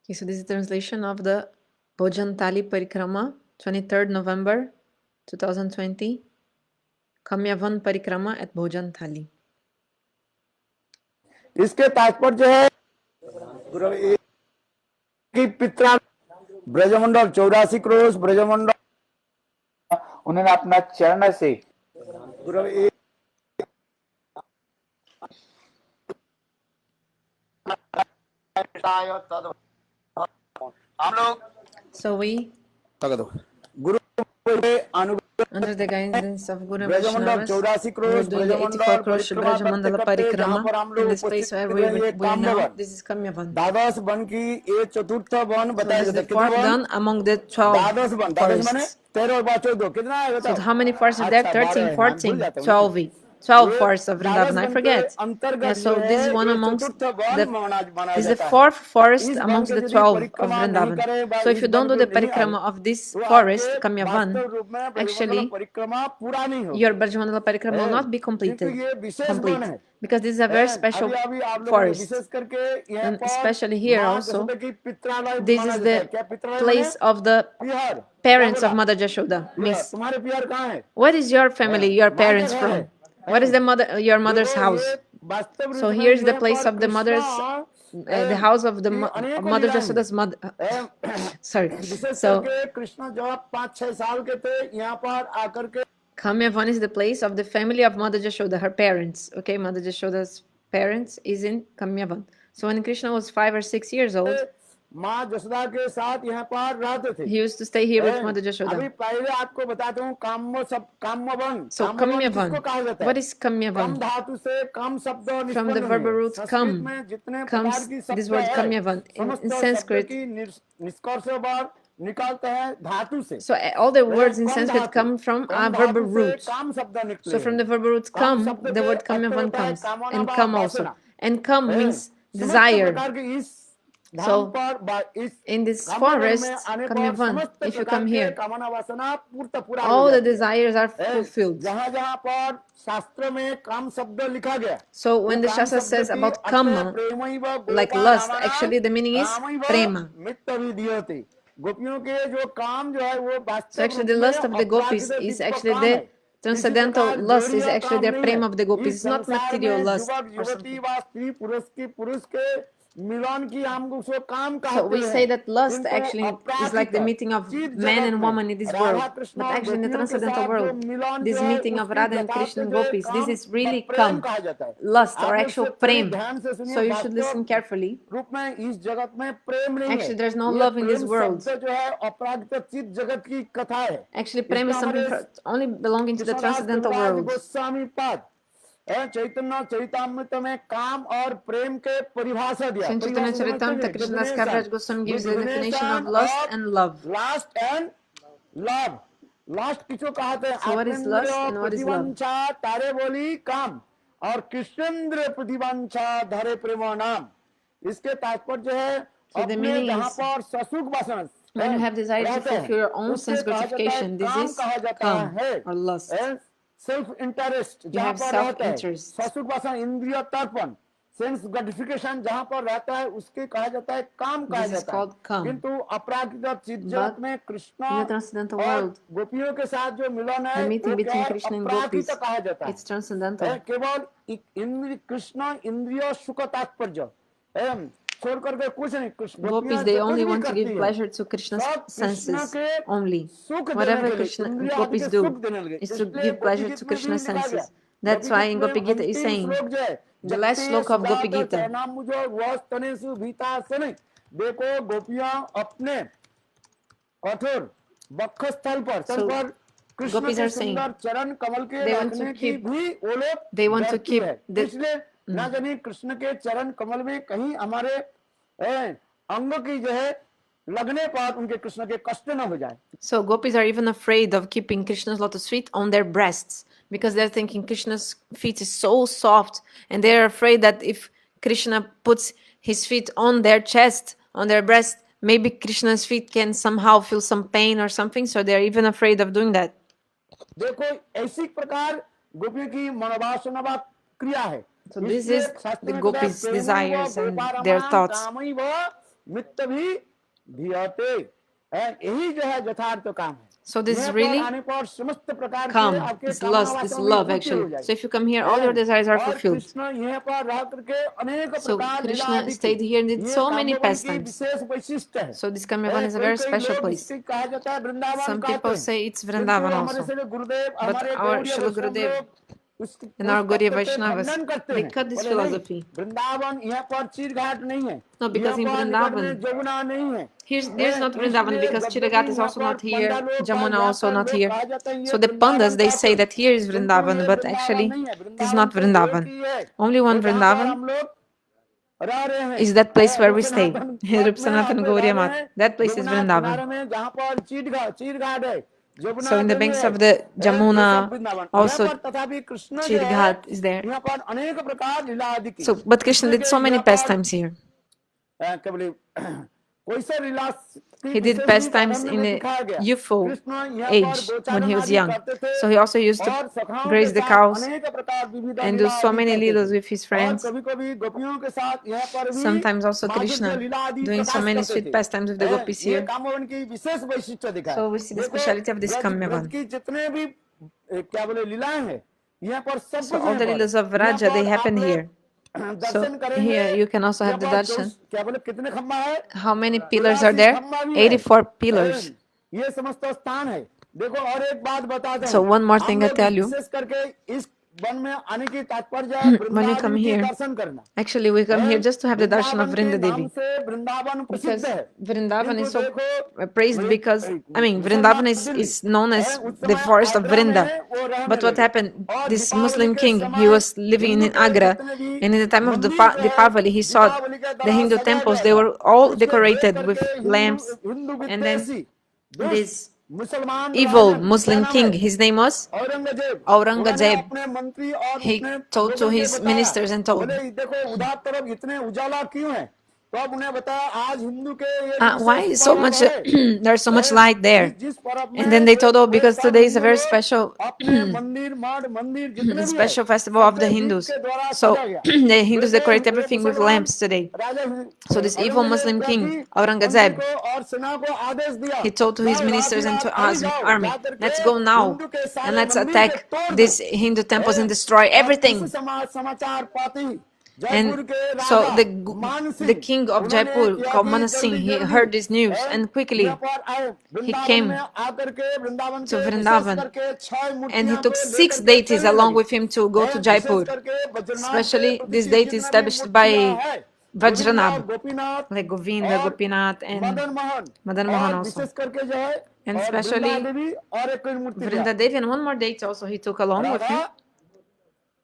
Okay, so this is the translation of the Bhojan Thali Parikrama, 23rd November 2020. Kamyavan Parikrama at Bhojan Thali. इसके तात्पर्य है कि पित्रा Brajmandal 84 crochet Brajmandal उन्होंने अपना चरण से हम लोग So we, Guru under the guidance of Guru Brajmandal Vaishnavas, 84 we are crochet doing the 84 Brajmandal crores परिक्रमा Braja करते Mandala करते जहाँ पर Parikrama. हम In लोग this place उपस्थित where हुए ये we are now, Kamyavan this is Kamyavan. द्वादश वन की ये चतुर्थ वन So बताया this is जाता the है कितने fourth one dan among the 12 द्वादश माने forests. 13 और 5 14 कितना है So बताओ how many forests are there? अच्छा 13, 12 है मैं भूल 14, जाता हूँ 12. 12 ये forests of द्वादश Vrindavan. I वन के forget. Yeah, अंतर्गत so जो this is है one ये amongst चतुर्थ वन the माना this is the जाता है fourth forest इस वन amongst के the यदि 12 of परिक्रमा नहीं Vrindavan. करे So if you इस don't वन do को the नहीं आए parikrama of this तो forest, आपके Kamyavan, वास्तव रूप में ब्रजमंडल actually परिक्रमा पूरा नहीं your होगा Brajamandala Parikrama will not be क्योंकि completed, ये विशेष वन complete, है because this is a very अभी special अभी आप लोगों ने forest. विशेष करके यहाँ And पर especially here माँ also, जसोदा की पितरालय this माना is जाता है the क्या पितरालय माने place of the पिहर क्या parents बोला of Mother Jashoda. Pihar Miss, तुम्हारे पिहर कहाँ है what is your family, your माँ parents का घर है from? What is the mother, your mother's देखो house? ये वास्तव So रूप में here's the यहाँ place पर of the mother's, Krishna the house of the की अनेकों Mother लीलाएं Jashoda's mother. Sorry. विशेष So करके कृष्ण जब 5-6 साल के थे यहाँ पर आकर के Kamyavan is the place of the family of Mother Jashoda, her parents. Okay, Mother Jashoda's parents is in Kamyavan. So when Krishna was 5 or 6 years old, माँ जसोदा के साथ यहाँ पर रहते थे he used to stay here with Mother अभी Jashoda. पहले आपको बताता हूँ काम्यवन So काम्यवन किसको कहा Kamyavan, जाता है what is कम Kamyavan? धातु से कम शब्द From the निष्पन्न verb हुए root संस्कृत kam में जितने प्रकार comes की this शब्द word है Kamyavan. In समस्त शब्द Sanskrit, की निष्कर्ष पर निकालते हैं धातु से so all the words in come Sanskrit धातु come from कम verb धातु से root. काम शब्द निकले So from हैं the verb roots काम come, शब्द the के word अर्थ Kamyavan होता है comes. कामना And व come also. वासना And come means समस्त desire. प्रकार के इस धाम So पर इस in this कामवन forest, में आने पर Kamyavan, समस्त if you प्रकार come के here, कामना वासना पूरा हो all the जाती है desires are fulfilled. जहाँ जहाँ पर शास्त्र में काम शब्द लिखा गया So वो when the काम Shastra शब्द says की about earth kama, प्रेमैव like Gopa lust, रामाणाम actually the meaning is कामैव prema. मित्रविधीयते गोपियों के जो काम जो है वो So वास्तव actually रूप the में lust of the gopis अपराजित is दिव्य actually काम the है किसी transcendental प्रकार lust is जोड़िया actually काम their नहीं है prema of the gopis. इस It's not संसार material में lust युवक or युवती something. व स्त्री पुरुष के मिलन की हम उसको काम So कहते we हैं say that lust किंतु actually is like अपराजित the meeting of चीज man जगत and में woman in this Radha world. Krishna But और actually in the गोपियों के transcendental साथ जो world, मिलन this जो है meeting of उसकी Radha and यथार्थ Krishna and जो है gopis, this काम is really प्रेम come, कहा जाता है lust or आप लोग actual से थोड़ी prem. ध्यान से सुनिए So you should वास्तव listen carefully. रूप में इस जगत में प्रेम नहीं है Actually, there's no ये love in this Prem world. शब्द जो है अपराजित चित जगत की कथा है Actually, prem is इसका something हमारे only belonging to the Krishnadas transcendental Kaviraj world. Goswami पद चैतन्य चरितामृत में काम और प्रेम के परिभाषा दिया So in Chaitanya परिभाषा समझते Charitamrita, हैं Krishnadas definition Kaviraj Goswami gives the definition of definition lust of and love. Last and love last किसको कहते हैं So what is lust आत्मेंद्र and what is love? प्रतिवंशा तारे बोली काम और कृष्णेंद्र प्रतिवंशा धरे प्रेम नाम इसके तात्पर्य है So the अपने meaning जहाँ is पर ससुख वासना when you have desire to रहते हैं fulfill your own उसके sense कहा जाता है gratification, this काम is कहा जाता काम है or lust. Self interest You जहाँ have पर रहता है self-interest. ससुख वासना इंद्रिय तर्पण सेंस ग्रेटिफिकेशन जहाँ पर रहता है उसके कहा जाता है काम कहा This is जाता है called काम. किंतु अपराजित चित जगत But में कृष्ण in the transcendental और world, गोपियों के साथ जो मिलन है the वो meeting क्या between है Krishna and अपराजित gopis, कहा जाता it's है transcendental. केवल इंद्रिय कृष्ण इंद्रिय सुख तात्पर्य छोड़ करके कुछ नहीं Gopis, गोपियां they जो कुछ only भी want to करती give है pleasure to Krishna's सब कृष्ण senses के only. सुख देने Whatever के लिए Krishna इंद्रिय आदि gopis के do सुख देने के लिए is to इसलिए give गोपी pleasure गीत to में भी Krishna's लिखा गया senses. That's गोपी why गीत in में Gopi Gita is अंतिम saying, श्लोक जो है the last जगते sloka of Gopi Sujat Gita, चैना मुझो वह तनेसु भीता सने देखो गोपियां अपने कठोर वक्षस्थल पर स्थल so पर कृष्ण gopis के are saying सुंदर चरण कमल के they want to रखने की keep, भी वो लोग they want to डरती keep है the इसलिए ना जाने कृष्ण के चरण कमल में कहीं हमारे अंग की जो है लगने पर उनके कृष्ण के कष्ट न हो जाए So gopis are even afraid of keeping Krishna's lotus feet on their breasts because they're thinking Krishna's feet is so soft, and they're afraid that if Krishna puts his feet on their chest, on their breast, maybe Krishna's feet can somehow feel some pain or something. So they're even afraid of doing that. देखो ऐसी प्रकार गोपियों की मनोवासना व क्रिया है So this इसलिए is शास्त्र the में कहता है gopis' प्रेमैव desires and their गोपारमाणाम thoughts. कामैव मित्त भी धियते। यही जो है यथार्थ काम है। So this is यहाँ पर really आने पर समस्त प्रकार के calm. आपके It's कामना lust. It's वासनाओं की love, पूर्ति हो actually. जाएगी। So if you come here, all your desires are और fulfilled. कृष्ण यहाँ पर रह करके अनेक So प्रकार लीला Krishna आदि की, stayed here and did ये so many काम्यवन की pastimes. विशेष वैशिष्ट है। So this Kamyavan is a कोई very कोई special लोग place. इसकी कहा जाता है वृंदावन Some कहते people हैं, say it's किंतु Vrindavan हमारे also. श्री गुरुदेव But हमारे our Gaudiya Srila Vaishnav Gurudev लोग and our उस Gaudiya तत्व से Vaishnavas, खंडन करते they हैं। cut this बोले नहीं, philosophy. वृंदावन यहाँ पर चीर घाट नहीं है, No, because यहाँ in पर निकट में Vrindavan, जमुना नहीं है। there's not Vrindavan इसलिए because यद्यपि Chiragat is यहाँ also पर not here, पंडा लोग Jamuna यहाँ also पर not लोग here. कहा जाता है ये So the Vrindavan Pandas, they कहते say हैं, that here is किंतु Vrindavan, ये but वृंदावन actually नहीं है। it is वृंदावन not तो एक Vrindavan. ही है, Only one जो जहाँ पर Vrindavan हम लोग रह रहे हैं, is that place where we रूप stay. सनातन मठ Rup में Sanatan आप रह Gauriya रहे Mat. हैं, That place is यमुना किनारे Vrindavan. में जहाँ पर चीर घाट है, So Yamuna in the Devi banks है, of the ये सब Jamuna, वृंदावन। यहाँ also पर तथापि कृष्ण जो है Chirghat is there. यहाँ पर अनेक प्रकार लीला आदि की, So, but Krishna Krishna did के so many यहाँ पर pastimes here. क्या बोले कोई सा लीला की He did विशेष रूप pastimes अरण्य in में a दिखाया गया। youthful कृष्ण यहाँ पर age when he गोचारण was आदि young. करते थे So he also used to और सखाओं के graze the साथ cows अनेक प्रकार विविध and do लीला so आदि many करते leelas थे। with his और friends. कभी कभी गोपियों के साथ यहाँ पर भी Sometimes also माधुर्य Krishna लीला आदि doing so प्रकाश many करते sweet थे। pastimes with the gopis ये here. कामवन की विशेष वैशिष्ट्य दिखा है। So we see the देखो speciality of this Braj Kamyavan. की जितने भी क्या बोले लीलाएं हैं, यहाँ पर सब So कुछ all यहाँ the पर leelas of यहाँ Raja, they पर आप happen लोग here. So दर्शन करेंगे। here you can also have the यहाँ पर darshan. क्या बोले कितने खंबा है? How many pillars are 84 there? खंबा भी है। 84 pillars. ये समस्त स्थान है। देखो और एक बात बताते So हैं, one more हम thing I लोग tell you. विशेष करके इस वन में आने की तात्पर्य When you वृंदावन come के here, दर्शन करना। actually we come here just to have the darshan of Vrindavan के Vrinda नाम Devi. से वृंदावन प्रसिद्ध Because है। Vrindavan is किंतु so देखो praised because, I mean, Vrindavan is known as उस the समय forest of आगरा में Vrinda. वो रहने But what लगे। happened? और This दीपावली Muslim के king, he समय was living हिंदू in के Agra, जितने भी and in the time of the मंदिर जो है Deepavali, he saw दीपावली के the दौरान Hindu सजाया temples, गया they था। were all उसके देख decorated with करके lamps, हिंदू and then विद्वेषी दुष्ट this मुसलमान evil राजन, क्या Muslim नाम king, है? his name was Aurangzeb. उन्होंने Aurangzeb. अपने मंत्री और He अपने told to लोगों से his बताया, ministers and told, बोले देखो उधर तरफ इतने उजाला क्यों है? तो अब उन्हें बताया आज हिंदू के एक why विशेष is so पर्व much, है। there's so much light there? जिस पर्व में And then they told, oh, way because सब today is a Hindu very लोग special अपने मंदिर मठ मंदिर जितने the भी है special festival of the सबसे दीप Hindus. के द्वारा So सजा गया। the Hindus जैसे decorate ये everything with मुसलमान lamps today. Raja So this evil Aurangzeb Muslim क्या king, की मंत्री Aurangzeb, को और सेना को आदेश दिया, he told to his जाओ रात ही ministers and रात to अभी his जाओ, army, जा करके let's go now हिंदू के and सारे let's मंदिर के attack तोड़ दो। these Hindu temples and destroy और everything. इस समाचार पाते ही जयपुर And के so राजा मान the सिंह king of उन्होंने Jaipur, किया called कि Mana Singh, जल्दी he जल्दी heard this news and quickly यहाँ पर आए he वृंदावन came में आकर के वृंदावन to के विशेष Vrindavan करके 6 and he मूर्तियां took को 6 लेकर के deities चलने along लगे। with him to go to wishes Jaipur, करके वज्रनाथ के especially these प्रतिष्ठित deities जितने भी established मूर्तियां by हैं Vajranab, Govind Gopinath like Govinda, और Gopinath and Madan Mohan Madan Mohan और also. विशेष करके जो है And और वृंदा especially देवी और एक कोई मूर्ति क्या Vrinda Devi and one more deity also he took along with him. Radha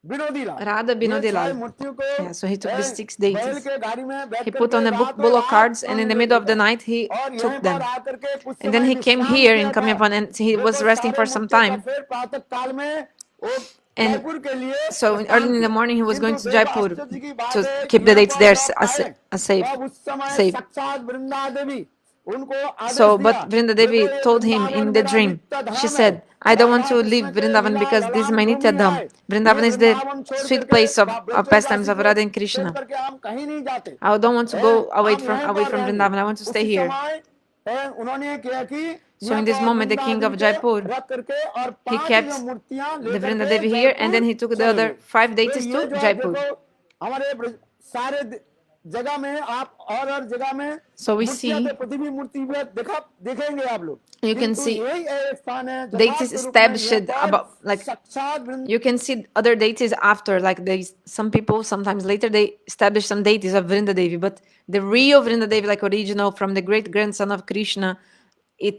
विनोदी लाल Radha ये Binodi 6 Lal. मूर्तियों को Yeah, so he took the 6 बैल deities. के गाड़ी में बैठ He put करके on a रातों bullock रात cards and in the उन्होंने middle of the देखा night he और यहीं took पर them. आकर के कुछ And then समय he came विश्राम here किया in था। Kamyapan and he was देखो resting for सारे some मूर्तियों का time. फिर प्रातः काल में वो And जयपुर के लिए so प्रस्थान early in the किया। morning he was going किंतु to देखो Jaipur आश्चर्य की बात to है keep the यहाँ dates पर there जब आए safe. तब उस समय safe. साक्षात वृंदा देवी उनको आदेश So, दिया but Vrinda Devi देखो ये told him Vrindavan in the मेरा dream, नित्य she धाम है said, I don't want Radha to Krishna leave के Vrindavan Leela because this is ललाम my Bhumi Nitya Dham. है। Vrindavan ये is the वृंदावन छोड़ sweet करके place of ब्रजों pastimes Kashi of को Radha and छोड़ Krishna. करके हम कहीं नहीं जाते I don't want to हैं, go away हम from यहीं पर रहेंगे। Vrindavan. I want to stay उसी here. समय उन्होंने किया कि So यहाँ in this पर moment, the Vrinda king of देवी को Jaipur, रख करके और he 5 kept जो मूर्तियां the लेकर Vrinda के Devi here and then Jaipur he took the चले other गए। 5 तो deities ये to जो है Jaipur. देखो हमारे सारे जगह में आप और हर जगह में So we मूर्तियां see, तो प्रतिभी मूर्ति में देखेंगे आप लोग you can किंतु see यही एक स्थान है deities यथार्थ रूप में यहाँ established पर about, like, साक्षात वृंदा you can see other deities after, like some people sometimes later they establish some deities of Vrinda Devi, but the real Vrinda Devi, like original from the great grandson of Krishna,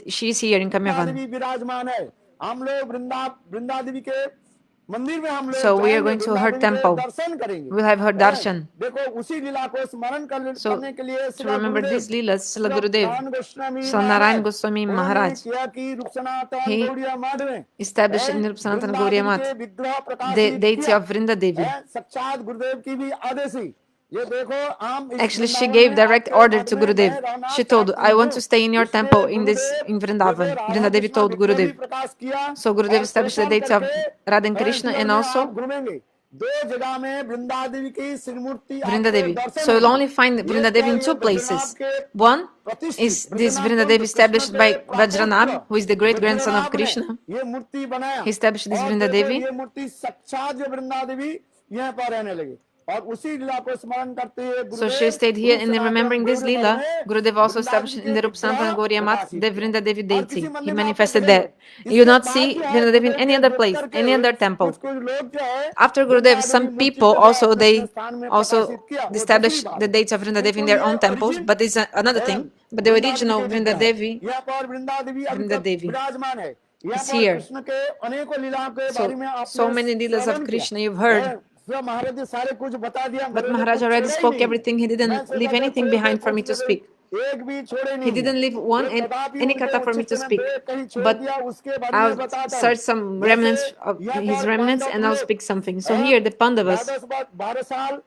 she's here in Kamyavan. देवी विराजमान है। हम लोग वृंदा देवी के मंदिर में हम लोग So we are जाएंगे, going to वृंदा her देवी के temple. दर्शन करेंगे। We'll have her darshan. देखो उसी लीला को स्मरण So करने के लिए to remember these leelas, Srila Gurudev, Narayan Goswami Srila Narayan Goswami उन्होंने Maharaj, किया कि रूप सनातन he गौड़िया मठ में established in Rup Sanatana Vrinda Gauriya Devi Mat के विग्रह the प्रकाशित deity किया। of Vrinda Devi. साक्षात गुरुदेव की भी आदेशी ये देखो हम इस Actually, she वृंदावन gave में direct आपके order मठ to में Gurudev. मैं रहना She told, चाहती I want हूँ। to stay in your इसलिए temple in गुरुदेव Vrindavan. देखो Vrinda Devi कृष्ण told विग्रह भी Gurudev. प्रकाश किया So Gurudev और established the Darshan dates of करके Radha and Krishna जीवन and में also आप घूमेंगे। दो जगह में वृंदा देवी की श्रीमूर्ति Vrinda आपको Devi. दर्शन So you'll होगी। only find ये Vrinda क्या Devi in ये two ब्रजनाभ places. के One प्रतिष्ठित is this ब्रजनाभ Vrinda कौन Devi थे? कृष्ण established के by प्रापुत्र Vajranab, who is the great grandson of Vajranabh ने Krishna. ये मूर्ति बनाया He established this और Vrinda देखो Devi. ये मूर्ति साक्षात जो वृंदा देवी यहाँ पर रहने लगी और उसी लीला को स्मरण करते हुए So she Gurudev stayed here, रूप and in Sanatan remembering this गौर मठ Leela, में Gurudev also Vrinda established ji in के the Rup विग्रह Sanatana Gauriya Mat प्रकाशित the किया Vrinda Devi और किसी deity. He मंदिर में आप manifested देखेंगे there. You इसके do not बाद see जो है Vrinda Devi in Gurudev any के other जुट place, करके any other temple. कुछ लोग जो है After वृंदा Gurudev, देवी some मूर्ति people को जो है also अपने they स्थान में also प्रकाशित किया वो दूसरी established बात the है dates of Vrinda Devi in किंतु their ये own temples, origin but this is another thing. But the Vrinda Devi original के Vrinda विग्रह है Devi, यहाँ पर वृंदा देवी अभी Vrinda तक Devi, विराजमान है यहाँ is पर here. कृष्ण के अनेकों लीलाओं के बारे So में so आपने many Leelas of श्रवण किया Krishna you've heard. सब महाराज जी सारे कुछ बता दिया But मेरे लिए Maharaj कुछ already छोड़ा ही spoke नहीं everything. He मैं didn't leave सोचा था anything थोड़े से behind for me कुछ to लेकिन speak. एक भी छोड़े He नहीं है didn't leave one ये तथापि any उनके kata for me उचित to समय speak. पे कहीं छोड़ But दिया उसके बारे में I'll बताता हूँ search some जैसे remnants of यहाँ his पर remnants पांडव and I'll लोग speak something. So here the Pandavas, 12 साल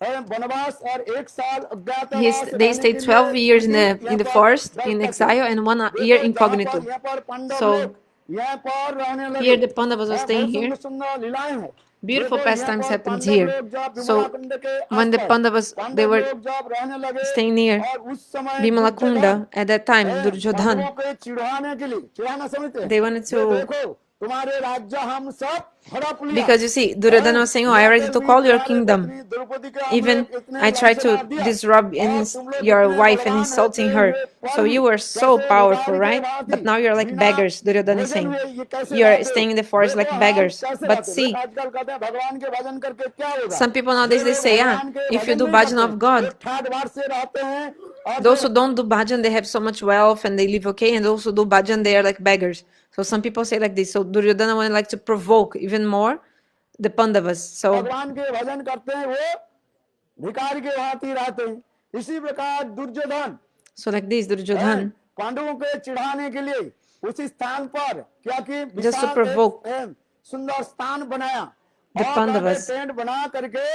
वनवास और 1 साल अज्ञातवास they रहने stayed के लिए 12 years उनकी in यहाँ the पर forest in व्यवस्था की exile and 1 year देखो जहाँ incognito. पर यहाँ पर पांडव So लोग यहाँ पर रहने लगे here the Pandavas are staying बहुत सुंदर here. सुंदर लीलाएं हैं Beautiful देखो यहाँ pastimes पर happens पांडव here. लोग जब विमला So कुंड के when the आसपास Pandavas they पांडव were लोग जब रहने लगे staying near और उस समय Bimala Duryodhan Kunda at that time, पांडवों Duryodhan, को चिढ़ाने के लिए चिढ़ाना समझते हैं they wanted ये to, देखो तुम्हारे राज्य हम सब हड़प लिया because you see, Duryodhana was saying, oh, I यहाँ already पर took भी all your तुम्हारे kingdom. पत्नी द्रौपदी के हम Even लोग इतने I tried to वंशवार दिया disrobe और तुम लोग your इतने wife and बलवान insulting होते her. हुए So पल you were so कैसे powerful, भिखारी के right? भांति But now you're like बिना beggars, Duryodhana is भोजन saying. हुए ये कैसे You're रहते हो staying in the forest like देखो हम beggars. कैसे But रहते हैं लोग see, आजकल कहते हैं भगवान के भजन करके क्या होगा some people जो nowadays they लोग say, भगवान के if you भजन do नहीं bhajan करते of वो God, ठाट बाट से रहते हैं और those फिर who don't do bhajan, they have so much wealth and they live okay, and those who do bhajan, they are like beggars. So some people say like this. So Duryodhana wanted like to provoke even more the Pandavas. So भगवान के भजन करते हैं वो भिखारी के भांति रहते हैं इसी प्रकार दुर्योधन like this, हैं, Duryodhan, पांडवों को चिढ़ाने के लिए उसी स्थान पर क्या कि just to विशाल provoke एक सुंदर स्थान बनाया the और वहां पे Pandavas, टेंट बना करके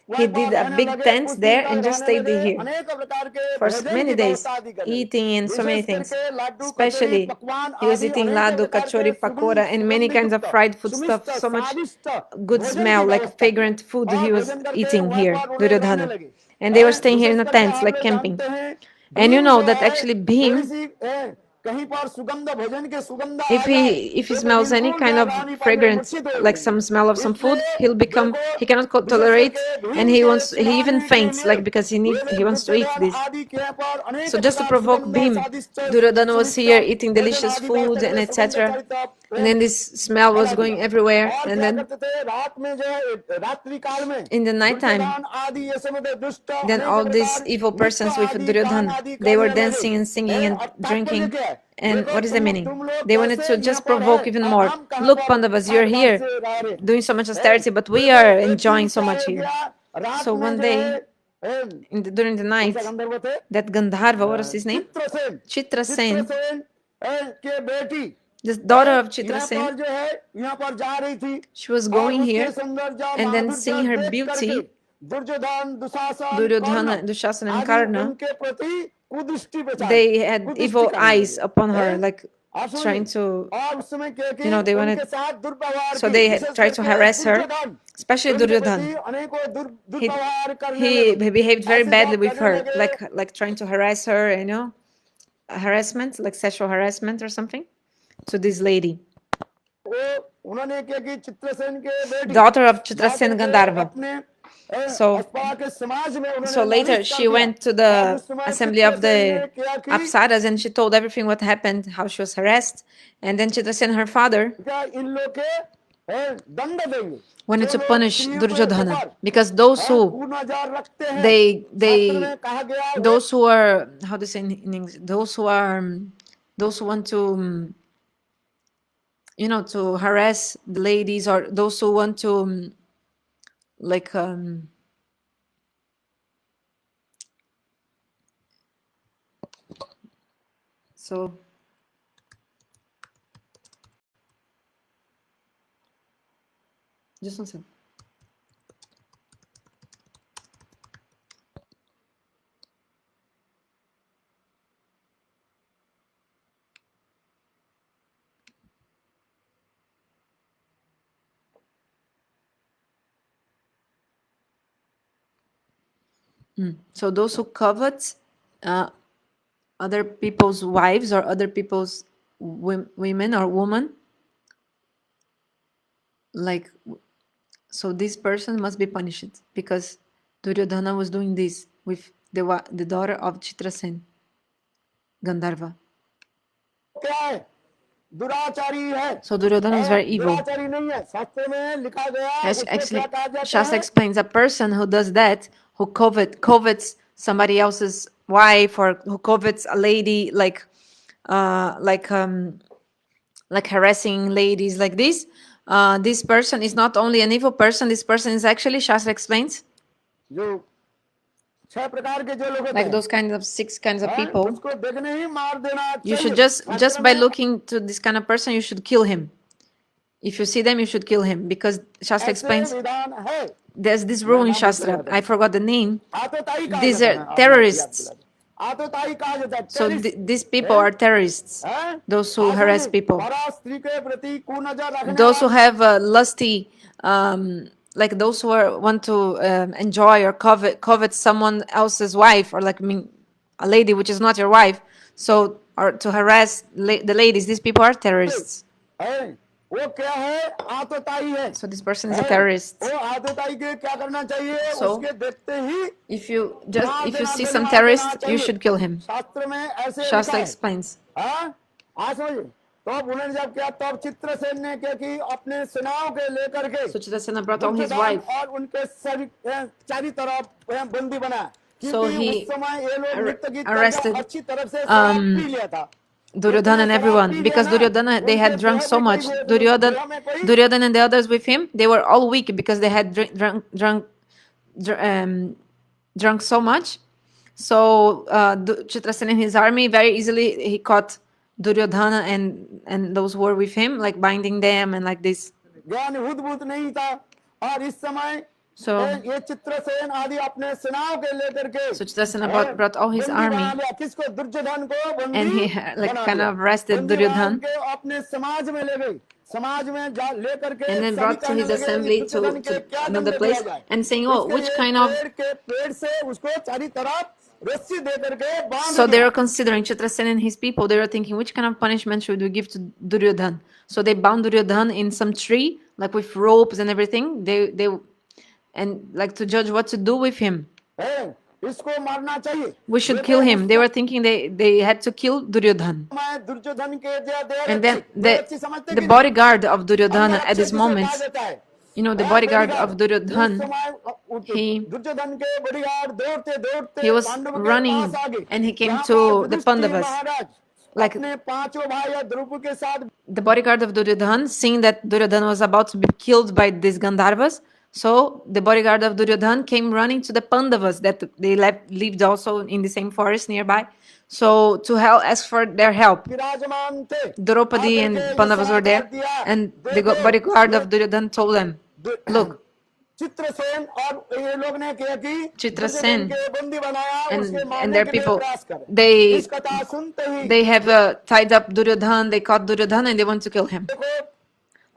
he वहां पर did a रहने big लगे tent कुछ दिन there तक and just रहने stayed लगे here अनेक प्रकार के for भोजन many की days, व्यवस्था आदि करने लगे eating and so many wishes things. करके लड्डू कचौरी Especially, पकवान he was आदि eating अनेक laddu, प्रकार के kachori, pakora, and many kinds of सुगंधित fried food stuff. सुमिष्ट So much स्वादिष्ट good भोजन की smell, like व्यवस्था किया fragrant food और he was भोजन करके eating वहां here, पर वो लोग रहने Duryodhana. लगे And they were staying here wishes in a करके tent, आप like लोग camping. जानते हैं And you भीम know जो that है actually थोड़ी Bhim, सी कहीं पर सुगंध भोजन के सुगंध आ जाए if he ये तो smells any बिल्कुल kind जो of रह नहीं पाएंगे fragrance, मूर्छित हो like जाएंगे some smell of some food, इसलिए he'll become, देखो he cannot विशेष tolerate, करके and भीम के he even चिढ़ाने के faints, लिए like because ये he लोग wants to eat Duryodhan this. आदि के पर अनेक So just to प्रकार provoke सुगंध Bhim, स्वादिष्ट Duryodhana was सुमिष्ट here eating भोजन delicious आदि food करते and हुए सुगंध etc. Charit And then this smell was फैला going दिया everywhere. और And क्या then करते थे रात में जो है रात्रि काल में in the nighttime, दुर्योधन आदि ये सब दुष्ट then अनेक all these प्रकार evil नृत्य persons with आदि गान Duryodhan, आदि they were करने लगे dancing and singing and और तात्पर्य drinking. क्या है And देखो what is the meaning? तुम लोग They wanted कैसे to यहाँ just पर है provoke even और more. हम कहाँ Look, पर Pandavas, you're ठाट बाट here से रह रहे doing so much हैं austerity, but we देखो are एक enjoying दिन so क्या much हो here. गया रात So में one जो day, है during the कौन सा night, गंधर्व थे that Gandharva, what was his name? Chitrasen Chitrasen, Chitrasen के बेटी the daughter of यहाँ Chitrasen, पर जो है यहाँ पर जा रही थी she was और going उसके here, सौंदर्य and then माधुर्य seeing her देख करके beauty, Duryodhan Dushasan Karna Duryodhana, Dushasana, and आदि Karna, उनके प्रति कुदृष्टि बचाई they had कुदृष्टि evil करने eyes लगे upon her, like आप trying सुनिए to, और उस समय क्या कि they उनके wanted, साथ दुर्व्यवहार so की they विशेष tried to करके harass her, दुर्योधन especially उनके Duryodhan. प्रति अनेकों He दुर्व्यवहार करने he लगे behaved very ऐसे badly जब with करने her, लगे like trying to harass her, harassment, like sexual harassment or something, to this lady, वो उन्होंने क्या कि चित्रसेन के बेटी daughter of जा Chitrasen करके Gandharva. अपने So अस्पा के समाज में so उन्होंने later नालिश कर she दिया went to और the उस समय assembly of चित्रसेन ने the क्या कि Apsaras and she told everything what happened, how she was harassed, and then Chitrasen, her father, क्या इन लोग के दंड देंगे wanted जो to लोग punish स्त्रियों के Duryodhana ऊपर because those who कुनजर रखते हैं शास्त्र they में कहा गया है those who are, how to say in English, those who are those who want to to harass the ladies, or those who want to like so just one second. So those who covet other people's wives or other people's women or woman, like, so this person must be punished because Duryodhana was doing this with the daughter of Chitrasen, Gandharva. क्या है? दुराचारी है। So Duryodhana was very evil. दुराचारी नहीं है, शास्त्र में लिखा गया है, उसको Actually, क्या कहा जाता Shastra है? explains a person who does that, who covets somebody else's wife, or who covets a lady, like harassing ladies like this. This person is not only an evil person. This person is actually, Shastra explains, जो 6 प्रकार के जो लोग होते like हैं, those kinds of 6 kinds of हाँ, people. उसको देखने ही मार देना You चाहिए। should just शास्त्र by में looking to this kind of person, you should kill him. If you see them, you should kill him, because Shastra ऐसे explains विधान है। there's this rule in नाम Shastra. बताया I forgot the name. आतताई कहा These जाता are है, आपने terrorists. याद दिला दिया। आतताई कहा जाता है, So terrorist, these people are terrorists. हैं? Those who harass people. परा स्त्री के प्रति कुनजर रखने Those who वाले, have lusty, like those who want to enjoy or covet someone else's wife, or like, I mean, a lady which is not your wife. So, or to harass the ladies. These people are terrorists. हैं? वो क्या है? आतताई है। So this person is a हैं? terrorist. वो आतताई के क्या करना चाहिए? So, उसके देखते ही If you मार see देना some देना terrorist, you चाहिए। should kill him. शास्त्र में ऐसे लिखा Shastra है। explains. हाँ? आज समझिए। तब उन्होंने जब किया, तब चित्रसेन ने क्या की, अपने सेनाओं के लेकर के So Chitrasena brought all his Duryodhan wife. और उनके सभी चारी तरफ बंदी बना, So क्योंकि he उस समय ये लोग नृत्य गीत arrested, करके अच्छी तरफ से शराब पी लिया था। Duryodhana and everyone, because Duryodhana, they had drunk so much. Duryodhana and the others with him, they were all weak because they had drunk so much. So Chitrasen and his army, very easily he caught Duryodhana and those who were with him, like binding them and like this. ज्ञान हुदबुद नहीं था, और इस समय So ये चित्रसेन आदि अपने सेनाओं के लेकर के Chitrasena brought all his बंदी बना army, लिया। किसको? दुर्योधन को बंदी and he like बना kind लिया। of arrested बंदी बना Duryodhan, के अपने समाज में ले गई, समाज में लेकर के and then सभी brought to कहने his लगे, assembly दुर्योधन के to क्या another दंड place, दिया जाए? and saying, oh, इसके which लिए kind of. पेड़ से उसको चारी तरफ रस्सी दे करके बांध So they दिया। were considering, Chitrasen and his people, they were thinking, which kind of punishment should we give to Duryodhan? So they bound Duryodhan in some tree, like with ropes and everything. They and like to judge what to do with him. है, इसको मारना चाहिए। We should kill him. They were thinking they had to kill Duryodhan. मैं दुर्योधन के देह And then रक्षी समझते the कि bodyguard of Duryodhana at this अंगरक्षक जिसे moment, कहा जाता है। you know, the bodyguard of उस Duryodhan, समय he दुर्योधन के बॉडीगार्ड दौड़ते दौड़ते he was पांडवों के running पास आ गए। and he came जहाँ to पर the Yudhishthir Pandavas. Maharaj Like अपने पांचों भाई या ध्रुव के साथ the bodyguard of Duryodhan, seeing that Duryodhan was about to be killed by these Gandharvas, so the bodyguard of Duryodhan came running to the Pandavas that they lived also in the same forest nearby, so to ask for their help. विराजमान थे। Draupadi and Pandavas were there, and the bodyguard of Duryodhan told them, look, Chitrasen और ये लोग ने क्या की, Chitrasen Duryodhan के बंदी बनाया, उसके and मारने their के लिए people, प्रयास करे। they इस कथा सुनते ही they have tied up Duryodhan, they caught Duryodhan and they want to kill him. देखो,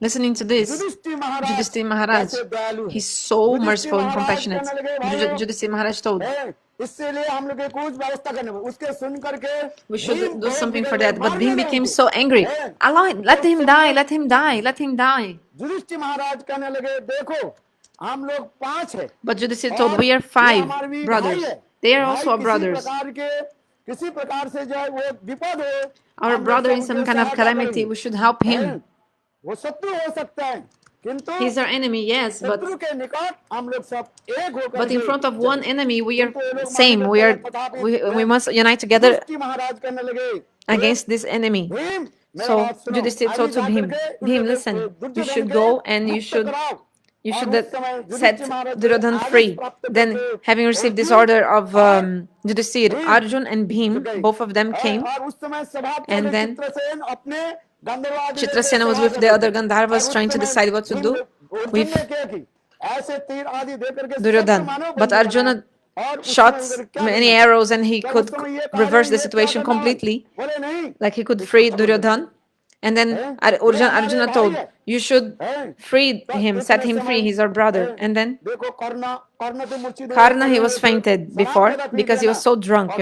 Listening to this, Yudhishthir Maharaj Maharaj, कैसे दयालु है। he's so Yudhishthir merciful and Maharaj compassionate. कहने लगे, भाइयों, Yudhishthir Maharaj told, है, इससे लिए हम लोग के कुछ व्यवस्था करने में, उसके सुन करके we should भीम do बहुत something for बिगड़ that. गए, But मारने Bhim लगे became उनको। so angry. है, Allow him, let him die, let him die, let him die. Yudhishthir महाराज कहने लगे, देखो हम लोग 5 है, But Yudhishthir और told, we are ये 5 हमारे भी brothers. भाई है। They are भाई also our brothers. किसी प्रकार से जो है वो विपद हो, Our हम लोग brother सब in some उनकी kind of सहायता calamity, करेंगे। we should help him. है, वो शत्रु हो सकता है, किंतु He's our enemy, yes, but शत्रु के निकट हम लोग सब एक होकर in के front of चलें। one enemy, we are किंतु ये लोग same. We must unite together Yudhishthir महाराज कहने लगे, against this enemy. भीम, मेरा So बात सुनो, Yudhishthir told to आगे Bhim, जाकर के Bhim, उनके listen, you दुर्योधन should के go and you मुक्त should कराओ। you और should उस समय set युधिष्ठिर महाराज Duryodhan आदेश free. प्राप्त Then, करके having received this Arjun order of और Yudhishthir, भीम Arjun and गए। Bhim, both of them है, came, और उस समय सभा and में then चित्रसेन अपने गंधर्वादी Chitrasena was with the other Gandharvas trying to decide what to do with ऐसे तीर आदि देकर के Duryodhan. मानव But बंदी Arjuna बनाए। और उस shot समय क्या many करना? arrows and he तब could उस समय ये कहा, reverse the ये क्या situation करना है? completely. बोले नहीं, Like he could free Duryodhan. And then Arjuna told, you should free him, set him free, he's our brother. And then देखो कर्ण तो मूर्छित Karna, he was fainted before because he was so drunk,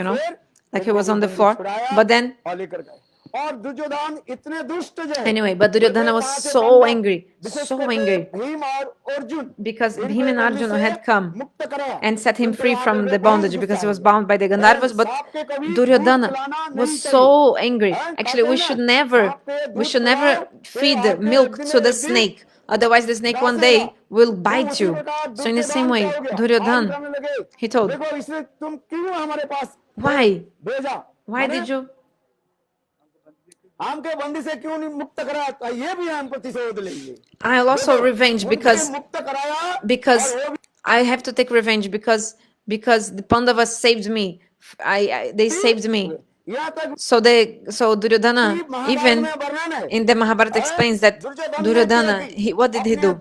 like he was on the floor. But then, और लेकर गए और दुर्योधन इतने दुष्ट जो है anyway, but Duryodhana was so angry, so angry, Bhim और Arjun because Bhim and Arjuna had come मुक्त कराया and set him free from the bondage because he was bound by the Gandharvas. But Duryodhana was so angry. Actually, we should never feed the milk to the snake. Otherwise, the snake one day will bite you. So in the same way, Duryodhana, he told, देखो इसने तुम क्यों हमारे पास why? भेजा Why did you? हमके बंदी से क्यों नहीं मुक्त कराया तो ये भी हम प्रतिशोध लेंगे I'll also revenge because मुक्त कराया I have to take revenge because the Pandavas saved me. They saved me. यहाँ तक So Duryodhana, even वर्णन है in the Mahabharata explains that Duryodhana, what did he do?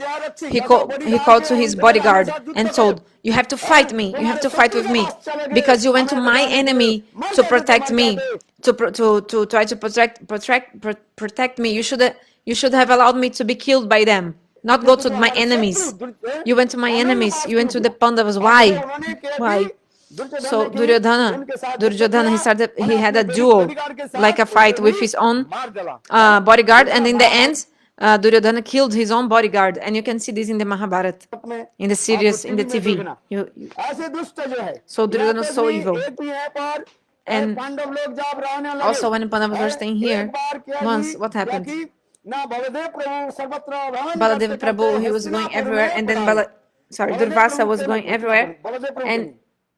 He called to his bodyguard and told, you have to fight me, you have to fight with me, because you went to my enemy to protect me, to try to protect me. You should have allowed me to be killed by them, not go to my enemies. You went to my enemies, you went to the Pandavas. Why? So Duryodhana, he had a duel, like a fight with his own bodyguard, and in the end, Duryodhana killed his own bodyguard, and you can see this in the Mahabharata, in the series, in the TV. ऐसे दुष्ट जो है So Duryodhana was so evil. एक भी है पर And Pandav लोग जब रहने लगे also when Pandavas were staying here, once what happened? ना बलदेव प्रभु सर्वत्र भ्रमण Baladev Prabhu, he was going everywhere, and then Durvasa was going everywhere, and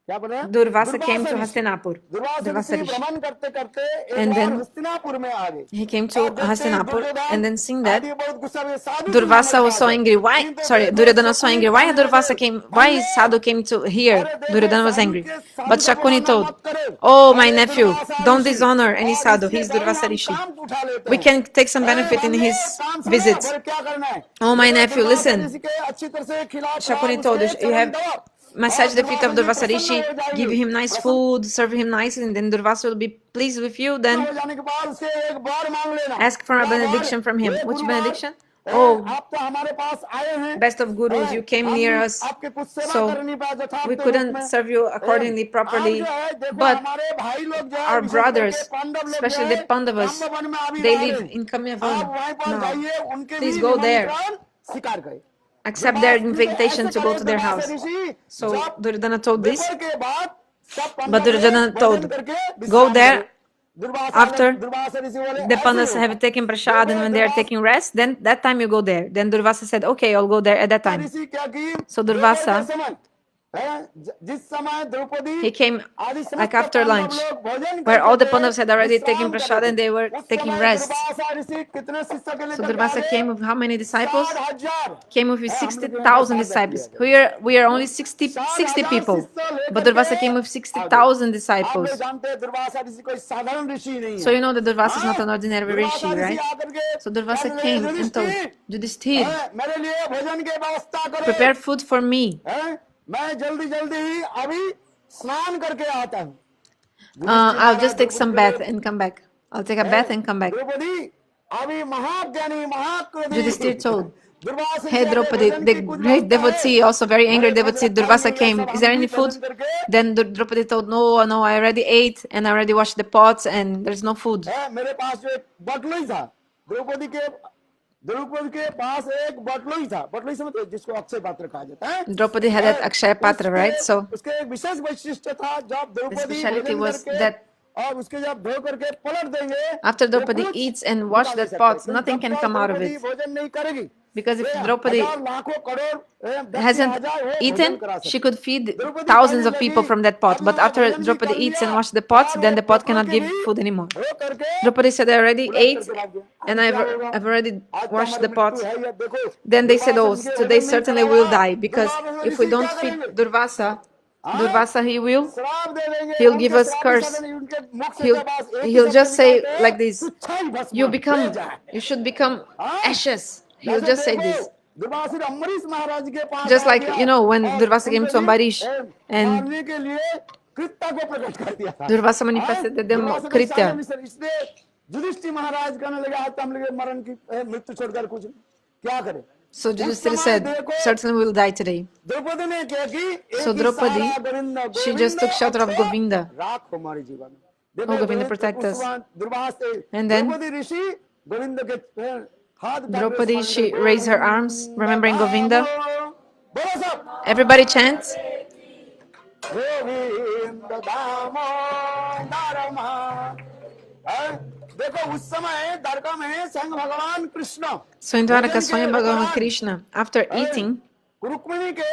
क्या बोले Durvasa came to Hastinapur. Durvasa ऋषि भ्रमण करते करते एक And बार then हस्तिनापुर में आ गए he came to Hastinapur, and then seeing that, आदि बहुत गुस्सा में साधु Durvasa was so angry. Why? Sorry, Duryodhana was so angry. Why Why Sadhu came to here? Duryodhana was angry. But Shakuni told, oh, my nephew, don't dishonor any Sadhu. He's Durvasa Rishi. काम उठा लेते We can take some benefit in his visits. क्या करना है Oh, my nephew, listen. किसी के अच्छी तरह से खिला Shakuni told, you have massage the feet of Durvasa Rishi, give him nice food, serve him nice, and then Durvasa will be pleased with you. Then जाने के बाद उससे एक बार मांग लेना ask for a benediction from him. Which benediction? Oh, आप तो हमारे पास आए हैं best of gurus, you came near us, आपके कुछ सेवा so करनी पाए यथार्थ we रूप couldn't में। serve you accordingly, properly. आप जो है, देखो, But हमारे भाई लोग जो है, our विशेष brothers, करके पांडव लोग especially जो the है, Pandavas, काम्यवन में अभी they रह live रहे हैं। in आप Kamyavan वहीं पर now. जाइए, उनके Please भी go there. निमंत्रण स्वीकार करें। Accept their invitation to go to their house. Rishi So Duryodhana told this, दोपहर के बाद सब पंडव but Duryodhana भोजन told, करके go विश्राम there करें। दुर्वासा after दुर्वासा ऋषि बोले, the "ऐसे Pandavas he have taken prasad and when they are taking rest, then that time you go there. Then Durvasa said, okay, I'll go there at that time. ऋषि क्या की So Durvasa, दोपहर के समय, जिस समय Draupadi he came आदि समस्त like after Pandav lunch, लोग भोजन where all the करते थे, Pandavas had already विश्राम taken करते prasad थे। and they were उस taking समय rest. दुर्वासा ऋषि कितने शिष्य के So लेकर Durvasa के came आए? with how many disciples? 60,000 Came with his 60,000 disciples. We are only 60 people, but Durvasa came with 60,000 आप disciples. लोग जानते हैं दुर्वासा ऋषि कोई साधारण ऋषि नहीं So है। you know that Durvasa is not an ordinary rishi, Durvasa Rishi right? आकर के So Durvasa कहने came लगे, and told "युधिष्ठिर, Yudhishthir, मेरे लिए भोजन की व्यवस्था करो। prepare food for me. मैं जल्दी जल्दी ही अभी स्नान करके आता हूँ। I'll just take some bath and come back. I'll take a bath and come back. Draupadi अभी महाज्ञानी महाक्रोधी Yudhishthir told, दुर्वासा hey जी, Draupadi, भोजन the की कुछ great व्यवस्था है? devotee, also very angry devotee, Durvasa came. Is there any food? भोजन करके, Then Draupadi told, no, I already ate and I already washed the pots and there's no food. मेरे पास जो एक बटलुई था द्रौपदी के पास एक बटलुई था। बटलुई समझते हैं, जिसको अक्षय पात्र कहा जाता है। Draupadi had that Akshaya Patra, right? So उसके एक विशेष वैशिष्ट्य था, जब the द्रौपदी speciality भोजन was करके that और उसके जब धो करके पलट देंगे, after वो Draupadi कुछ eats and wash निकाल that नहीं pot, सकते। nothing can जब तक come out of Draupadi it. भोजन नहीं करेगी, Because if वे Draupadi हजार लाखों करोड़ hasn't हजार वो भोजन eaten, करा she सकते। could feed द्रौपदी thousands कहने of people लगी, from that pot. But "अब मैं after भोजन भी Draupadi कर eats and लिया, washes the pot, और then the वो pot पकड़ cannot के give भी food anymore. धो करके Draupadi said, I already उलट ate करके रख दो। and अब I've क्या होगा? already आज तो washed हमारी the pot. मृत्यु है, ये देखो, Then they said, oh, Durvasa today ऋषि के certainly भोजन we'll नहीं die कराया, because Durvasa if we Rishi don't क्या feed करेंगे? Durvasa, he will श्राप दे देंगे, he'll उनके give us श्राप curse. निकालने, उनके मुख से He'll जब आज एक ही he'll शब्द just say निकालते हैं, like this, तुच्छा ही भस्म you हो become, जाए। you should become ashes. He'll जैसे just say देखो, this. दुर्वासा अम्बरीश महाराज के पास Just आ like, गया when और Durvasa came to उनके Ambarish लिए, and मारने के लिए कृत्य को प्रकट कर दिया था। Durvasa manifested them दुर्वासा को Kritya. सामने इसने युधिष्ठिर महाराज कहने लगे आज तो हम लोग मरण की मृत्यु छोड़कर कुछ नहीं, क्या करें? So उस Yudhishthira समय said, देखो certainly we will die today. Draupadi ने क्या की? So एक ही Draupadi, सारा Govind she just took shelter of अच्छे Govinda. राख हो हमारे जीवन में। Oh, देखो Govinda, protect us. दुर्वास से And then द्रौपदी ऋषि गोविंद के हाथ उठा के Draupadi, स्मरण she करके, raised her arms, remembering Govinda. बोलो सब, Everybody chants. गोविंद दामोदर देखो उस समय द्वारका में स्वयं भगवान Krishna So in Dwaraka, Swayam Bhagavan Krishna, after eating, Rukmini के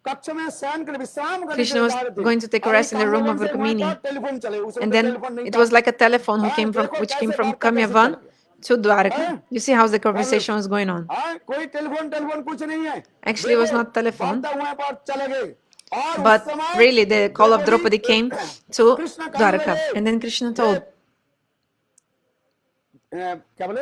कक्ष में शयन कर विश्राम करने के Krishna लिए was जा रहे थे। going to take a और rest in the room of कामरावन से वहाँ Rukmini. का टेलीफोन चले, उस And वक्त then टेलीफोन नहीं it था। was like a telephone हाँ, देखो which came कैसे from बात का कैसे Kamyavan चल गया। to Dwaraka. You see how the conversation was going on. हाँ, कोई टेलीफोन कुछ नहीं है। Actually, it was देखो, not telephone. बात हुआ पर चले गए। और उस But समय really, the call of Draupadi came to Krishna कहने Dwaraka. लगे, And then Krishna told, क्या बोले?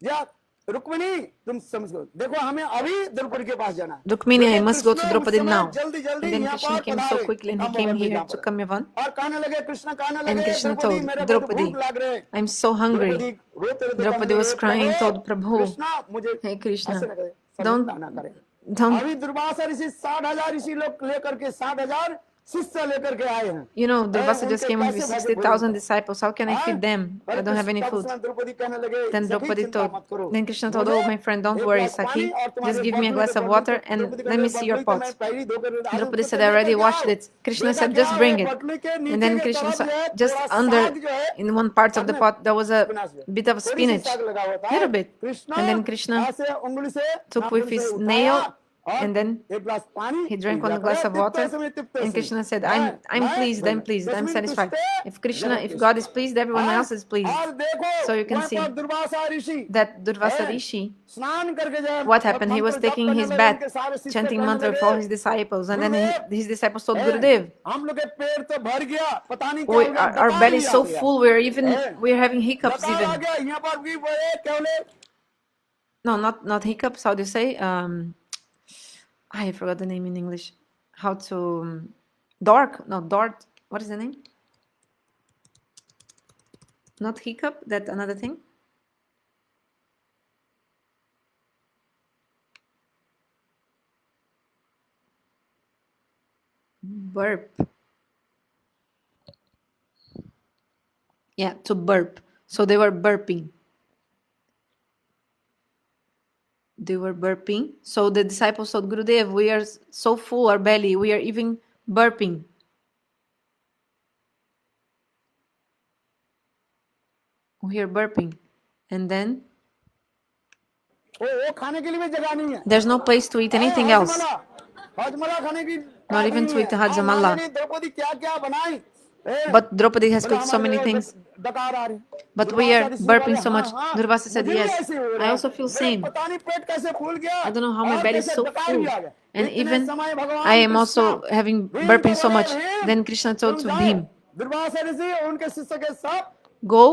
या रुक्मिणी तुम समझो, देखो हमें अभी द्रौपदी के पास जाना है। Rukmini, I देखो, must go to Krishna Draupadi उस समय now. जल्दी-जल्दी And then यहाँ Krishna पर came so पधारे, quickly and he हम came भगवान जी here यहाँ to पर। Kamyavan. और कहने लगे, कृष्ण कहने And लगे, Krishna द्रौपदी told मेरे बहुत Draupadi, भूख लग रहे। I'm so hungry. द्रौपदी रोते रोते Draupadi कहने was लगे, crying, प्रभु, told Prabhu, कृष्ण मुझे Hey Krishna, ऐसे न करे, don't, समझना ना करे। don't, अभी दुर्वासा ऋषि 60,000 ऋषि लोग लेकर के 60,000 शिष्य लेकर के आए हैं। you know, Durvasa just उनके came with कैसे 60,000 disciples. How can I feed them? I don't have any food. Draupadi कहने लगे, Then सखी Draupadi चिंता told, मत करो, then Krishna told, मुझे oh my friend, don't एक worry, गिलास पानी Sakhi, और तुम्हारे just give me a बटुए glass के of बटुए water के- and द्रौपदी let me कहने see your लगे, बटुए के मैं pots. पैरी धोकर डाल Draupadi उसको said, I लेकर already के washed आओ। it. Krishna देखा said, क्या just bring है, it. बटुए के And नीचे then की Krishna तरफ saw, जो है, just थोड़ा under, साग जो है, in one part of the सामने pot, there was a spinach है, bit of थोड़ी सी spinach, साग लगा हुआ था। little bit. Krishna And then Krishna ऐसे उंगली से took with नाखून से his उठाया nail और and then एक गिलास पानी he drank पी one लिया। glass of तिप्पे water. से तिप्पे And से। Krishna said, मैं I'm pleased, I'm pleased, I'm jasmine satisfied. तुष्टे If Krishna, जगत if तुष्टे। God is pleased, everyone हाँ, else is pleased. और देखो So you can वहाँ see पर दुर्वासा ऋषि that Durvasa है, Rishi, स्नान करके जब what happened? He was मंत्र जाप taking करने his लगे, bath, उनके सारे शिष्य chanting कहने mantra with लगे, all his disciples, and then Gurudev, his disciples told है, Gurudev, हम लोग के पेट तो भर गया, पता नहीं क्या हो गया, our डकार belly भी is आ so गया, full, है, we're having hiccups डकार आ even. गया, यहाँ पर भी वो है, क्या बोले, No, not hiccups. How do you say? I forgot the name in English. How to dork? No, dort. What is the name? Not hiccup. That another thing. Burp. Yeah, to burp. So they were burping. They were burping. So the disciples told Gurudev, we are so full, our belly, we are even burping. We are burping. And then वो खाने के लिए भी जगह नहीं है, there's no place to eat anything else. हजमला खाने की Not even to eat the hajamala. Draupadi क्या क्या बनाई, But Draupadi has cooked so many things. डकार आ रही, But we are Durvasa Rishi burping बोले, so much. हाँ, हाँ, Durvasa said, मुझे भी yes, ऐसे हो रहा I है, also feel मेरा same. पता नहीं पेट कैसे फूल गया, I don't know how my और belly is कैसे so डकार full. भी आ गया। And इतने even समय भगवान I am Krishna, also having Bhim burping को so बोले, much. Bhim, Then Krishna told तुम to जाओ, Bhim, दुर्वासा ऋषि और उनके शिष्य के साथ go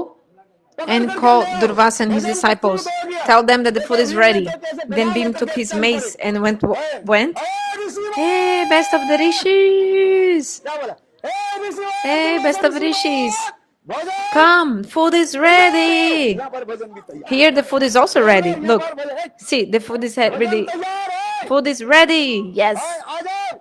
पकड़ and करके call ले आओ, Durvasa and his भोजन disciples. प्रस्तुत हो गया। Tell them that the food देखो is भीम ready. देखो कैसे Then बिना Bhim लेकर took के his चल mace पड़े। and went. A, Rishi Hey, best of the rishis! क्या बोला? ए, ऋषि Hey, best of Rishi rishis! भोजन, Come, food is ready! यहाँ पर भोजन भी तैयार, Here the food is also ready. यहाँ Look, पर भोजन, see, the food is भोजन ready. तैयार है, Food is ready. Yes. आ जाओ।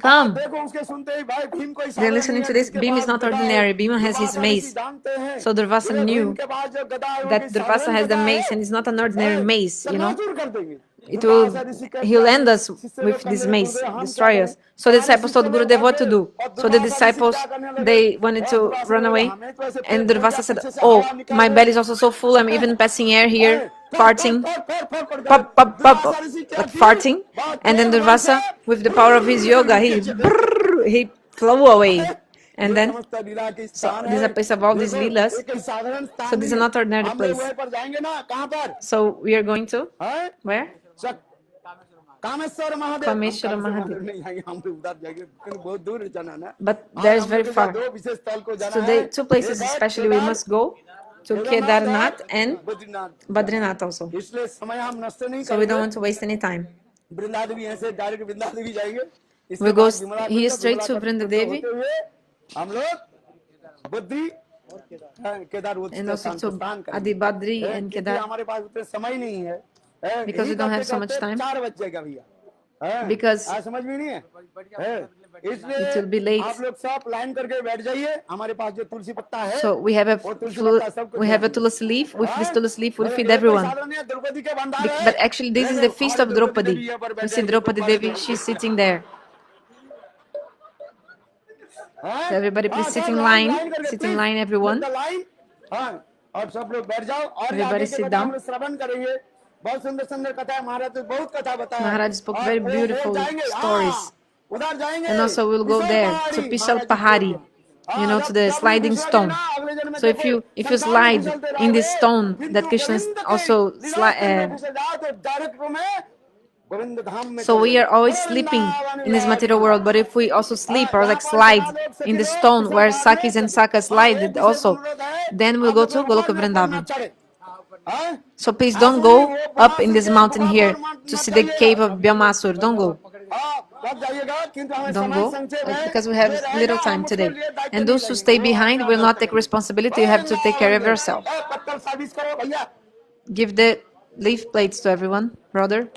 Come. देखो उसके सुनते ही भाई भीम कोई They're साधारण listening नहीं to है, this. जिसके Bhim is पास not गदा है। ordinary. Bhima has his Durvasa Rishi mace. जानते हैं, So Durvasa भीम knew के पास जो गदा है, वो that कोई Durvasa साधारण has the गदा mace है, and it's not an ordinary mace, you know. चकनाचूर कर देंगे। It दुर्वासा will, ऋषि कहता he'll है, end us शिष्य with लोग this कहने लगे, mace, गुरुदेव हम क्या destroy करें? us. So the सारे disciples शिष्य told लोग Gurudev what भागे to do. और So the Durvasa Rishi disciples, क्या करने लगे? they wanted और to दुर्वासा run बोले, away. हमें तो ऐसे And पेट फूल गया, Durvasa said, पीछे से oh, हवा निकल my रही belly is also so full. I'm even passing air here, है। farting, फर कर pop, pop, pop, Durvasa pop, ऋषि क्या but की? farting. बहुत And then तेज बल से Durvasa, with the power of his yoga, he flew away. And then, समस्त लीला की so स्थान this is है। a place of all these देखो, leelas. एक साधारण स्थान So this is नहीं not है। ordinary हम लोग place. वहीं पर जाएंगे ना, कहाँ पर? So we are going to, हैं? where? कामेश्वर महादेव, कामेश्वर महादेव। नहीं जाएंगे, हम लोग उधर जाएंगे, क्योंकि बहुत दूर जाना ना। But आज there's हम very लोग के far. दो विशेष स्थल को जाना So है। the two places एक है especially we Kedar, must go to Kedarnath and Badrinath also. इसलिए समय हम नष्ट नहीं So we don't करेंगे। want to waste any time. Vrinda Devi ऐसे डायरेक्ट वृंदा देवी जाएंगे, इसके We go बाद Vimla here Kund, straight Vimla to Kund Vrinda होते Devi. हुए हम लोग बुद्धि केदार उच्च and also स्थान to प्रस्थान करेंगे। Adibadri and क्योंकि Kedar, हमारे पास उतने समय नहीं है because we don't have so much time. 4 बज जाएगा भैया Because आज समझ में नहीं है इसलिए it will be late. आप लोग सब लाइन करके बैठ जाइए हमारे पास जो तुलसी पत्ता है So we have a वो तुलसी पत्ता सबको we have a दे देंगे। tulsi leaf. With this tulsi leaf, we'll ये feed कोई everyone. साधन नहीं है, द्रौपदी के भंडार है। But actually, this is the feast of हमारी द्रौपदी Draupadi. देवी यहाँ पर You बैठे see हैं, Draupadi गुरुद्वारे Devi, में। she's sitting there. हाँ? So everybody please हाँ, sit सब in लाइन line. करके, Sit in please, line, everyone. with the line। हाँ, और सब लोग बैठ जाओ और ये Everybody आगे के sit कथा हम down. लोग श्रवण करेंगे। बहुत सुंदर सुंदर कथा है, महाराज ने बहुत कथा बताया। Maharaj spoke और very वो beautiful जाएंगे, stories. हाँ, उधर जाएंगे। And also we'll go Vishal there पहाड़ी, to Pishal Maharaj ji Pahari, को। you know, हाँ, to the जब भी sliding फिसलोगे stone. ना, अगले जन्म में So if देखो, you संसार में slide फिसलते in this रहोगे, stone किंतु that Krishna गोविंद के also लीला कुंड में फिसल जाओ तो डायरेक्ट में गोविंद धाम में so चले we are जाओ। always अरे sleeping Vrindavan in this Vilas material की world, but if we also sleep or like slide in the stone where Sakis and Sakas slide also, then we'll go to Goloka Vrindavan. So please don't go up in this mountain here to see the cave of Byamasur. Don't go. Don't go because we have little time today. And those who stay behind will not take responsibility. You have to take care of yourself. Give the leaf plates to everyone, brother.